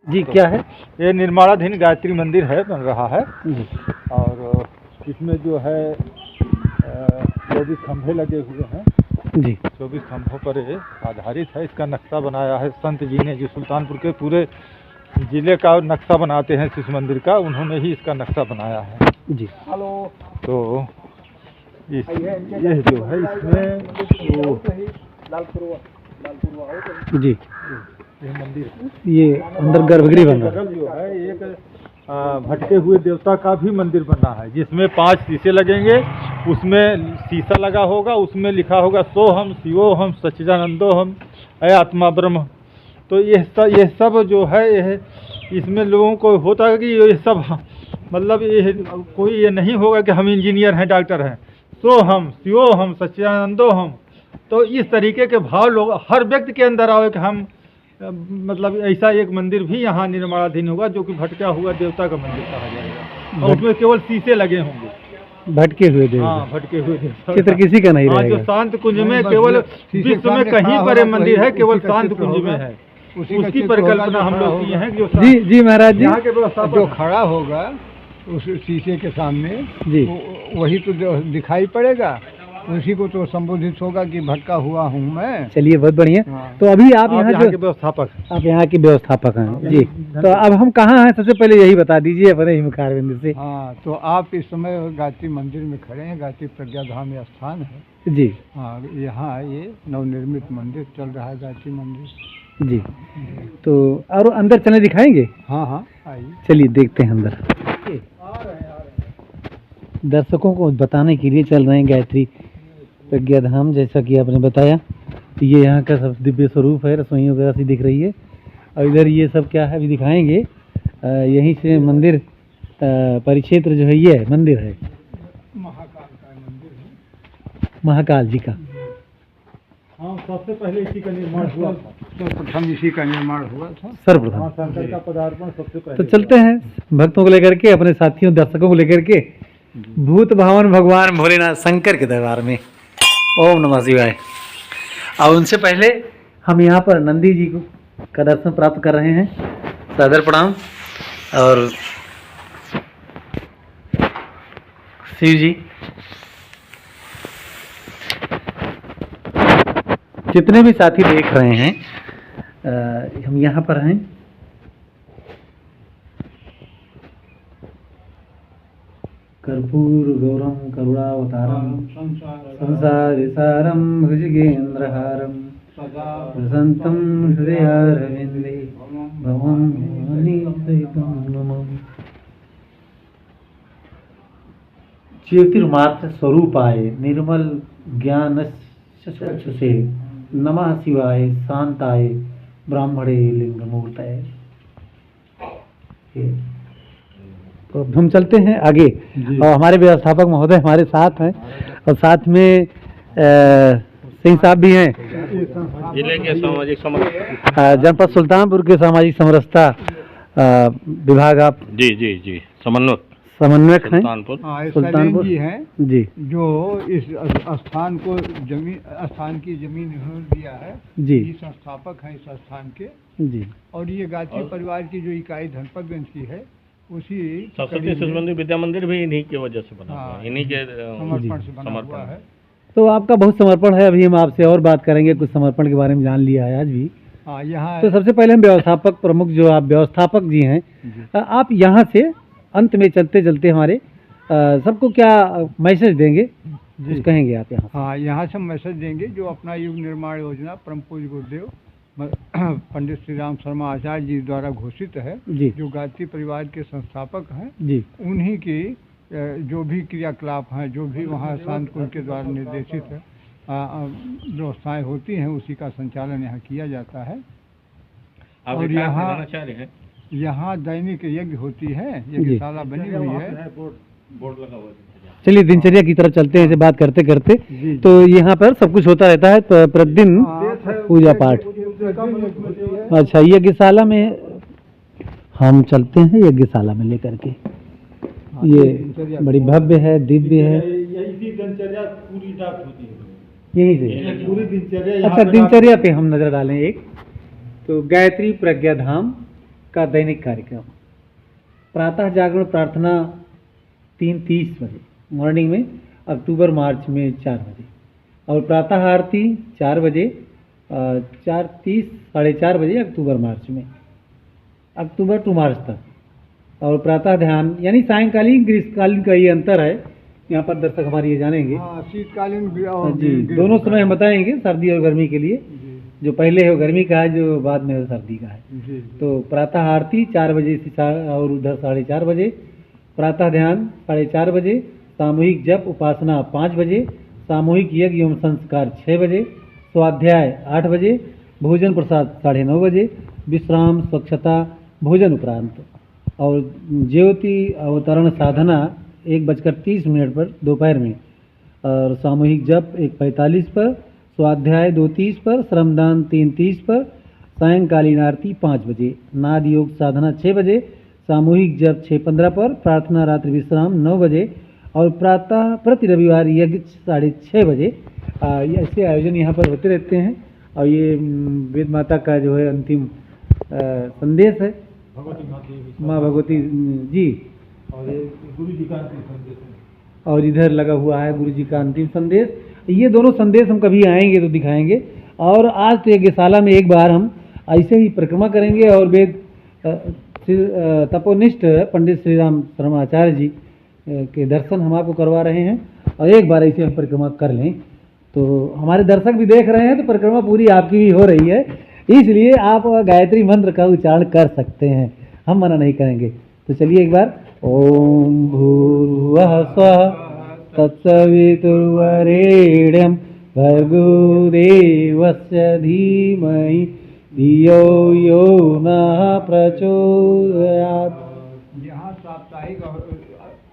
जी क्या है? ये निर्माणाधीन गायत्री मंदिर है, बन रहा है। जी और इसमें जो है 24 खंभे लगे हुए हैं। जी 24 खंभों पर ये आधारित है। इसका नक्शा बनाया है संत जी ने, जो सुल्तानपुर के पूरे जिले का नक्शा बनाते हैं इस मंदिर का, उन्होंने ही इसका नक्शा बनाया है। जी तो ये जो है इसमें जी ये मंदिर, ये अंदर गर्भगृह बन रहा है। बगल जो है एक भटके हुए देवता का भी मंदिर बना है, जिसमें 5 शीशे लगेंगे। उसमें शीशा लगा होगा, उसमें लिखा होगा सोहम शिवोहम सच्चिदानंदोहम है आत्मा ब्रह्म। तो ये सब जो है ये इसमें लोगों को होता है कि ये सब मतलब ये कोई ये नहीं होगा कि हम इंजीनियर हैं, डॉक्टर हैं। सोहम शिवोहम सच्चिदानंदोहम, तो इस तरीके के भाव लोग हर व्यक्ति के अंदर आवे कि हम मतलब ऐसा एक मंदिर भी यहाँ निर्माणाधीन होगा, जो कि भटका हुआ देवता का मंदिर कहा जाएगा। और उसमें केवल शीशे लगे होंगे, भटके हुए देवता। हाँ, भटके हुए देवता। चित्र किसी का नहीं हाँ, रहेगा। जो शांत कुंज में केवल विश्व में कहीं पर ये मंदिर है, केवल शांत कुंज में है। उसकी परिकल्पना हम लोग किए हैं। जो जी जी महाराज जी, यहाँ के व्यवस्थापक जो खड़ा होगा उस शीशे के सामने जी वही तो जो दिखाई पड़ेगा, उसी को तो संबोधित होगा कि भटका हुआ हूँ मैं। चलिए बहुत बढ़िया। हाँ। तो अभी आप यहाँ के जो व्यवस्थापक, आप यहाँ के व्यवस्थापक हैं जी, तो अब हम कहाँ हैं सबसे पहले यही बता दीजिए अपने हिमकारविंद से। हाँ, तो आप इस समय गायत्री मंदिर में खड़े हैं। गायत्री प्रज्ञा धाम ये स्थान है जी हाँ। यहाँ ये नवनिर्मित मंदिर चल रहा है, गायत्री मंदिर जी। तो और अंदर चले दिखाएंगे? हाँ हाँ, आइए। चलिए देखते हैं अंदर। दर्शकों को बताने के लिए चल रहे हैं गायत्री प्रज्ञा धाम, जैसा कि आपने बताया। ये यहाँ का सब दिव्य स्वरूप है, रसोई वगैरह सी दिख रही है। और इधर ये सब क्या है अभी दिखाएंगे। यहीं से मंदिर परिक्षेत्र जो है ये मंदिर है महाकाल का मंदिर है, महाकाल जी का। हाँ, सबसे पहले इसी का निर्माण हुआ था। सर्वप्रथम इसी का निर्माण हुआ था। सर्वप्रथम। हाँ, शंकर का पदार्पण सबसे पहले। तो चलते हैं भक्तों को लेकर के, अपने साथियों दर्शकों को लेकर के भूत भावन भगवान भोलेनाथ शंकर के दरबार में। ओम नमः शिवाय। और उनसे पहले हम यहाँ पर नंदी जी का दर्शन प्राप्त कर रहे हैं। सादर प्रणाम। और शिव जी, जितने भी साथी देख रहे हैं, हम यहाँ पर हैं। कर्पूर गौरम करुणावतारम संसारिसारम भुजगेन्द्रहारम प्रसन्तं हृदयारविन्दे भवं भवानीसहितं नमामि। ज्योतिर्मात्र स्वरूपाय निर्मल ज्ञानचक्षुषे नमः शिवाय शांताय ब्राह्मणे लिंगमूर्तये। तो अब हम चलते हैं आगे। और हमारे व्यवस्थापक महोदय हमारे साथ हैं, और साथ में सिंह साहब भी हैं, जिले के सामाजिक समरसता जनपद सुल्तानपुर के सामाजिक समरसता विभाग आप जी जी जी समन्वयक हैं सुल्तानपुर। हाँ, सुल्तानपुर जी हैं जी जो इस स्थान को स्थान की जमीन इन्होंने दिया है जी ये संस्थापक हैं इस स्थान के। जी। और ये गायत्री परिवार की जो इकाई धनपतगंज की है उसी सरस्वती शिशु मंदिर विद्या मंदिर भी इन्हीं की वजह से बना हुआ है, इन्हीं के समर्पण से बना हुआ है। तो आपका बहुत समर्पण है। अभी हम आपसे और बात करेंगे, कुछ समर्पण के बारे में जान लिया है आज भी। हाँ, यहाँ तो सबसे पहले हम व्यवस्थापक प्रमुख जो आप व्यवस्थापक जी हैं, आप यहाँ से अंत में चलते चलते हमारे सबको क्या मैसेज देंगे, कुछ कहेंगे आप यहाँ? हाँ, यहाँ से मैसेज देंगे जो अपना युग निर्माण योजना परम पूज्य गुरुदेव पंडित श्री राम शर्मा आचार्य जी द्वारा घोषित है, जी जो गायत्री परिवार के संस्थापक हैं। जी उन्हीं की जो भी क्रियाकलाप हैं, जो भी वहाँ शांत कुंज के द्वारा निर्देशित व्यवस्थाएं होती हैं, उसी का संचालन यहाँ किया जाता है। और यहाँ दैनिक यज्ञ होती है, यज्ञशाला बनी हुई है। बोर्ड लगा हुआ है। चलिए दिनचर्या की तरफ चलते हैं, इसे बात करते करते। तो यहाँ पर सब कुछ होता रहता है प्रतिदिन पूजा पाठ। अच्छा, यज्ञशाला में हम चलते हैं, यज्ञशाला में लेकर के। ये बड़ी भव्य है, दिव्य है। यही दिनचर्या पूरी रात होती है, यहीं से पूरी दिनचर्या। अच्छा, दिनचर्या पे हम नजर डालें एक। तो गायत्री प्रज्ञा धाम का दैनिक कार्यक्रम। प्रातः जागरण प्रार्थना 3:30 बजे मॉर्निंग में, अक्टूबर मार्च में 4 बजे, और प्रातः आरती 4 बजे, 4:30 4:30 बजे अक्टूबर मार्च में, अक्टूबर टू मार्च तक। और प्रातः ध्यान यानी सायंकालीन ग्रीष्मकालीन का ये अंतर है, यहाँ पर दर्शक हमारे ये जानेंगे। हाँ, शीतकालीन भी और जी, दोनों समय हम बताएंगे, सर्दी और गर्मी के लिए। जी, जो पहले है वो गर्मी का है, जो बाद में है वो सर्दी का है। जी, तो प्रातः आरती 4 बजे से 4 और उधर 4:30 बजे, प्रातः ध्यान 4:30 बजे, सामूहिक जप उपासना 5 बजे, सामूहिक यज्ञ एवं संस्कार 6 बजे, स्वाध्याय 8 बजे, भोजन प्रसाद 9:30 बजे, विश्राम स्वच्छता भोजन उपरांत, और ज्योति अवतरण साधना 1:30 पर दोपहर में, और सामूहिक जप 1:45 पर, स्वाध्याय 2:30 पर, श्रमदान 3:30 पर, सायंकालीन आरती 5 बजे, नाद योग साधना 6 बजे, सामूहिक जप 6:15 पर, प्रार्थना रात्रि विश्राम 9 बजे, और प्रातः प्रति रविवार यज्ञ 6:30 बजे। ऐसे आयोजन यहाँ पर होते रहते हैं। और ये वेद माता का जो है अंतिम संदेश है, माँ भगवती जी, और ये गुरु जी का अंतिम संदेश है। और इधर लगा हुआ है गुरु जी का अंतिम संदेश। ये दोनों संदेश हम कभी आएंगे तो दिखाएंगे। और आज तो यज्ञशाला में एक बार हम ऐसे ही परिक्रमा करेंगे, और वेद तपोनिष्ठ पंडित श्री राम शर्माचार्य जी के दर्शन हम आपको करवा रहे हैं। और एक बार ऐसे हम परिक्रमा कर लें तो हमारे दर्शक भी देख रहे हैं, तो परिक्रमा पूरी आपकी भी हो रही है, इसलिए आप गायत्री मंत्र का उच्चारण कर सकते हैं, हम मना नहीं करेंगे। तो चलिए एक बार, ओम भूर्भुवः स्वः तत्सवितुर्वरेण्यं भर्गो देवस्य धीमहि धियो यो नः प्रचोदयात्। यहाँ साप्ताहिक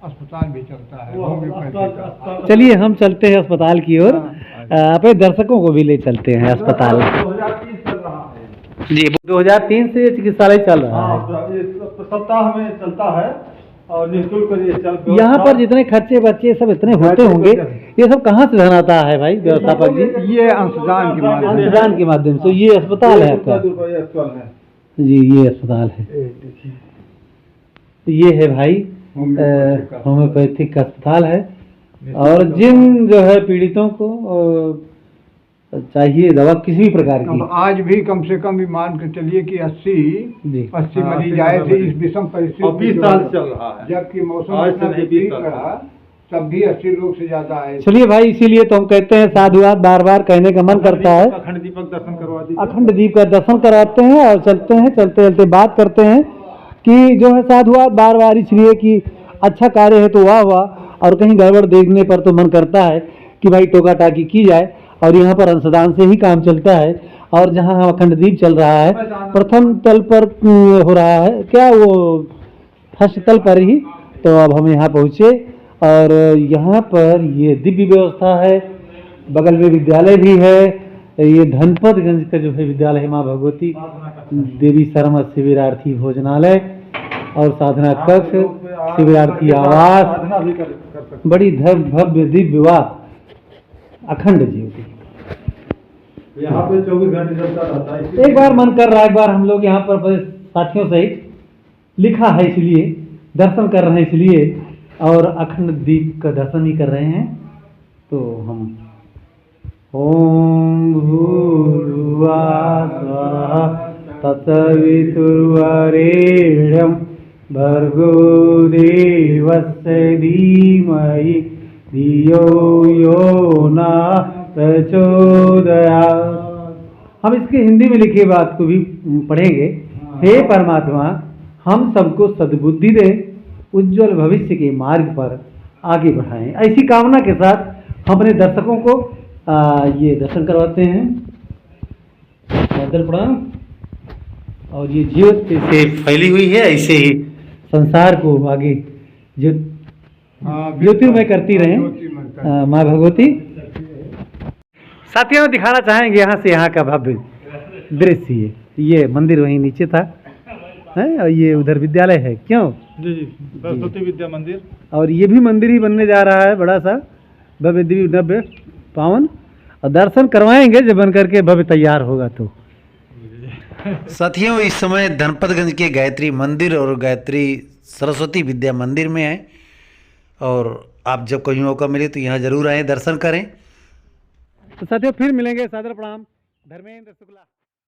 अस्पताल भी चलता है, होम्योपैथी का। चलिए हम चलते हैं अस्पताल की ओर, अपने दर्शकों को भी ले चलते हैं अस्पताल। 2030 चल रहा है जी, 2003 से ये चिकित्सालय चल रहा है। हाँ, ये सप्ताह में चलता है और निःशुल्क ये चल। यहाँ पर जितने खर्चे बच्चे सब इतने होते होंगे, ये सब कहाँ से धन आता है भाई व्यवस्थापक जी? ये अंशदान के माध्यम से। अंशदान के माध्यम से। ये अस्पताल है आपका? जी, ये अस्पताल है। ये है भाई होम्योपैथिक अस्पताल है। और जिन जो है पीड़ितों को चाहिए दवा किसी भी प्रकार की, आज भी कम से कम भी मान के चलिए कि 80 मरीज आए थे इस विषम परिस्थिति और 20 साल चल रहा है, जबकि मौसम आज से इतना नहीं, 20 विपरीत साल रहा, तब भी 80 लोग से ज्यादा आए। चलिए भाई, इसीलिए तो हम कहते हैं साधुवाद बार बार कहने का मन करता है। अखंड दीपक दर्शन करवा दीजिए। अखंड दीप का दर्शन कराते हैं और चलते हैं, चलते चलते बात करते हैं कि जो है साधुवाद बार बार इसलिए कि अच्छा कार्य है तो वाह वाह, और कहीं गड़बड़ देखने पर तो मन करता है कि भाई टोका टाकी की जाए। और यहाँ पर अंशदान से ही काम चलता है। और जहाँ अखंड दीप चल रहा है, प्रथम तल पर हो रहा है क्या, वो फर्स्ट तल पर ही। तो अब हम यहाँ पहुँचे और यहाँ पर ये दिव्य व्यवस्था है, बगल में विद्यालय भी है। ये धनपतगंज का जो है विद्यालय है, माँ भगवती देवी शर्मा शिविरार्थी भोजनालय और साधना कक्ष, शिविरार्थी आवास, साधना भी कर सकते। बड़ी भव्य दिव्य वास अखंड ज्योति। यहाँ पे 24 घंटे चलता रहता है। एक बार मन कर रहा है, एक बार हम लोग यहाँ पर साथियों सहित लिखा है इसलिए, दर्शन कर रहे हैं इसलिए, और अखंड दीप का दर्शन ही कर रहे हैं। तो हम ओम भूर्भुवः स्वः तत्सवितुर्वरेण्यं भर्गो देवस्य धीमहि धियो यो नः प्रचोदयात्। हम इसके हिंदी में लिखी बात को भी पढ़ेंगे। हे परमात्मा, हम सबको सद्बुद्धि दे, उज्जवल भविष्य के मार्ग पर आगे बढ़ाएं। ऐसी कामना के साथ हम अपने दर्शकों को ये दर्शन करवाते हैं। प्रणाम। और ये ज्योति से फैली हुई है, ऐसे ही संसार को आगे ज्योतिर्मय करती रहे माँ भगवती। साथियों दिखाना चाहेंगे यहाँ से यहाँ का भव्य दृश्य। ये मंदिर वहीं नीचे था है, और ये उधर विद्यालय है। क्यों? जी जी, सरस्वती विद्या मंदिर। और ये भी मंदिर ही बनने जा रहा है, बड़ा सा भव्य दिव्य नव्य पावन। और दर्शन करवाएंगे जब बन करके भव्य तैयार होगा तो। साथियों, इस समय धनपतगंज के गायत्री मंदिर और गायत्री सरस्वती विद्या मंदिर में हैं, और आप जब कहीं मौका मिले तो यहाँ जरूर आएँ, दर्शन करें। तो साथियों, फिर मिलेंगे। सादर प्रणाम। धर्मेंद्र शुक्ला।